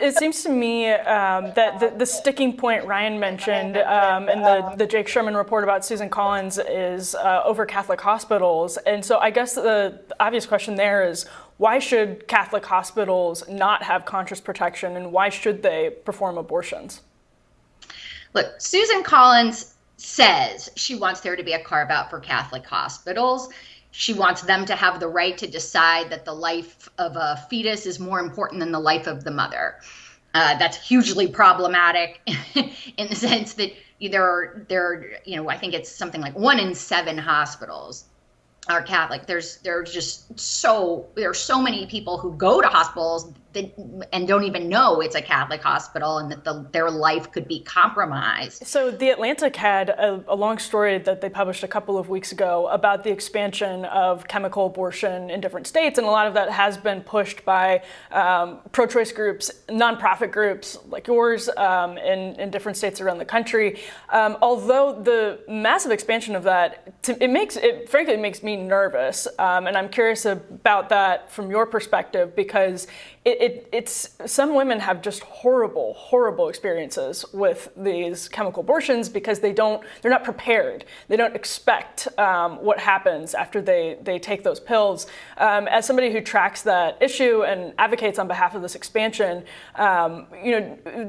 it seems to me that the sticking point Ryan mentioned in the Jake Sherman report about Susan Collins is over Catholic hospitals. And so I guess the obvious question there is, why should Catholic hospitals not have conscious protection, and why should they perform abortions? Look, Susan Collins says she wants there to be a carve out for Catholic hospitals. She wants them to have the right to decide that the life of a fetus is more important than the life of the mother. That's hugely problematic in the sense that there are, I think it's something like 1 in 7 hospitals are Catholic. There are so many people who go to hospitals and don't even know it's a Catholic hospital, and that their life could be compromised. So The Atlantic had a long story that they published a couple of weeks ago about the expansion of chemical abortion in different states, and a lot of that has been pushed by pro-choice groups, nonprofit groups like yours in different states around the country. Although the massive expansion of that, frankly, it makes me nervous, and I'm curious about that from your perspective, because it's some women have just horrible experiences with these chemical abortions because they're not prepared. They don't expect what happens after they take those pills. As somebody who tracks that issue and advocates on behalf of this expansion, a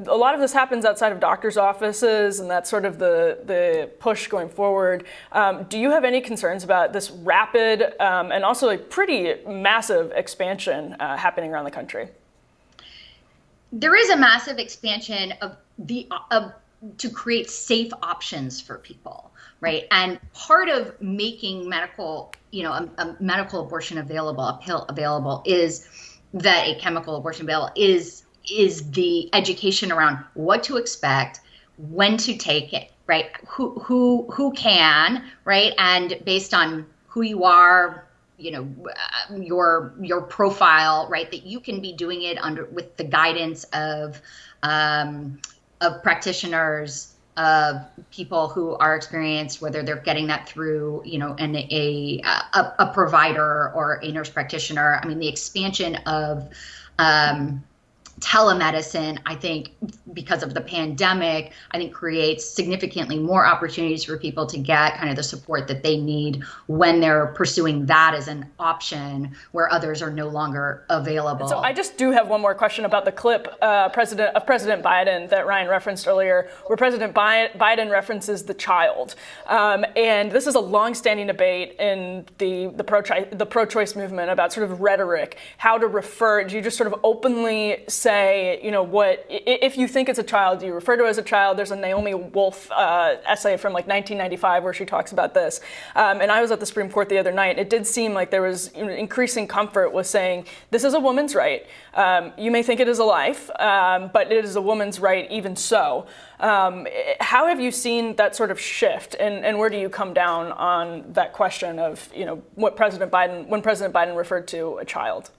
lot of this happens outside of doctors' offices, and that's sort of the push going forward. Do you have any concerns about this rapid and also a pretty massive expansion happening around the country? There is a massive expansion to create safe options for people, right? And part of making medical, a medical abortion available, a pill available, is that a chemical abortion pill is the education around what to expect, when to take it, right? Who can, right? And based on who you are, your profile, right, that you can be doing it with the guidance of practitioners, of people who are experienced, whether they're getting that through, a provider or a nurse practitioner. I mean, the expansion of telemedicine, I think, because of the pandemic, I think creates significantly more opportunities for people to get kind of the support that they need when they're pursuing that as an option where others are no longer available. So I just do have one more question about the clip President Biden that Ryan referenced earlier, where President Biden references the child. And this is a long-standing debate in the pro-choice movement about sort of rhetoric, how to refer. Do you just sort of openly say, if you think it's a child, you refer to it as a child? There's a Naomi Wolf essay from like 1995 where she talks about this. And I was at the Supreme Court the other night. It did seem like there was increasing comfort with saying, this is a woman's right. You may think it is a life, but it is a woman's right even so. How have you seen that sort of shift, and where do you come down on that question of, when President Biden referred to a child?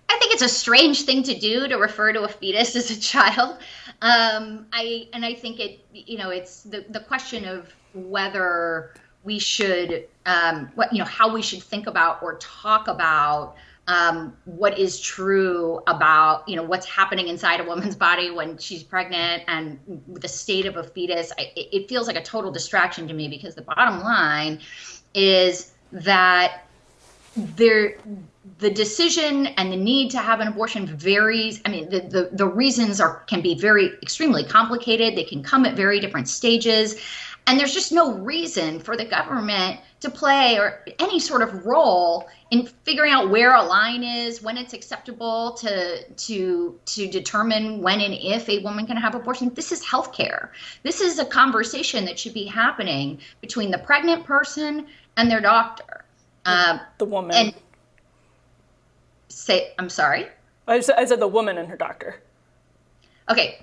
I think it's a strange thing to do, to refer to a fetus as a child. I think it's the question of whether we should, how we should think about or talk about what is true about, what's happening inside a woman's body when she's pregnant and the state of a fetus. It feels like a total distraction to me, because the bottom line is that the decision and the need to have an abortion varies. I mean, the reasons can be extremely complicated. They can come at very different stages. And there's just no reason for the government to play or any sort of role in figuring out where a line is, when it's acceptable to determine when and if a woman can have abortion. This is healthcare. This is a conversation that should be happening between the pregnant person and their doctor. The woman. I'm sorry? I said the woman and her doctor. Okay,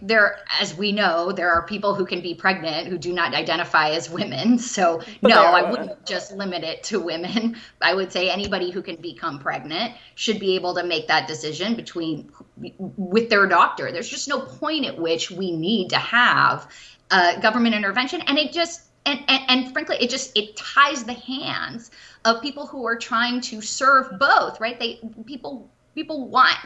as we know, there are people who can be pregnant who do not identify as women. So no, I wouldn't just limit it to women. I would say anybody who can become pregnant should be able to make that decision with their doctor. There's just no point at which we need to have government intervention. And and frankly, it ties the hands of people who are trying to serve both, right? People want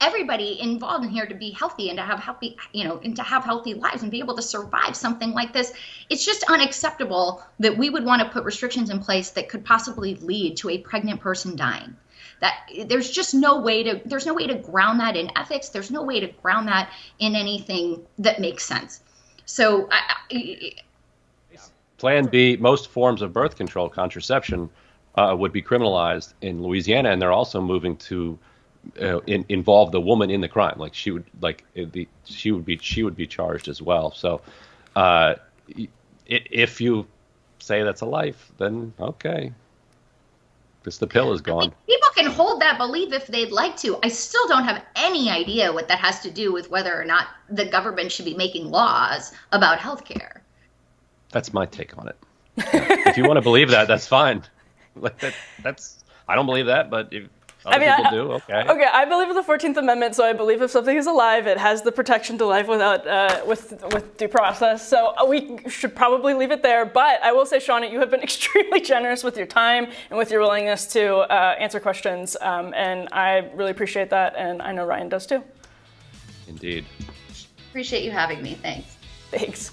everybody involved in here to be healthy and to have healthy, and to have healthy lives and be able to survive something like this. It's just unacceptable that we would want to put restrictions in place that could possibly lead to a pregnant person dying. That there's just no way to ground that in ethics. There's no way to ground that in anything that makes sense. So Plan B, most forms of birth control, contraception, would be criminalized in Louisiana, and they're also moving to involve the woman in the crime. Like she would be charged as well. So if you say that's a life, then okay, because the pill is gone. People can hold that belief if they'd like to. I still don't have any idea what that has to do with whether or not the government should be making laws about healthcare. That's my take on it. If you want to believe that, that's fine. I don't believe that, but if other people do, okay. Okay, I believe in the 14th Amendment, so I believe if something is alive, it has the protection to life without with due process. So we should probably leave it there. But I will say, Shauna, you have been extremely generous with your time and with your willingness to answer questions, and I really appreciate that, and I know Ryan does too. Indeed. Appreciate you having me. Thanks. Thanks.